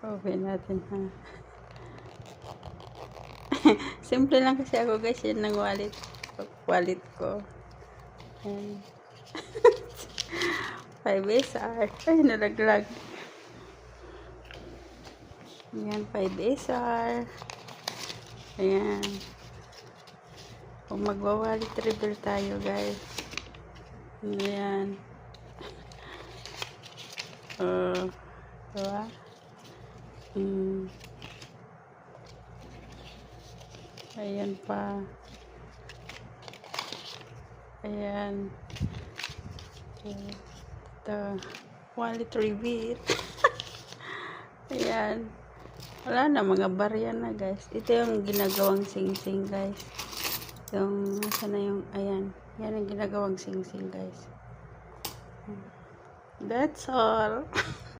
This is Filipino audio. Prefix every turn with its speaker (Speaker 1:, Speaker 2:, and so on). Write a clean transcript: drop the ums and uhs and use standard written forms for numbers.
Speaker 1: Open natin ha. Simple lang kasi ako guys, yan ng wallet ko. Ayan. 5 SR. Ay, nalaglag. Ayan, 5 SR. Ayan. Kung magwa-wallet reveal tayo guys. Ayan. Diba? Ayan pa. Ayan. Ito. Wallet reveal. Ayan. Wala na, mga barya na guys. Ito yung ginagawang sing-sing guys. Yung, sana yung, ayan. Yan ang ginagawang sing-sing guys. That's all.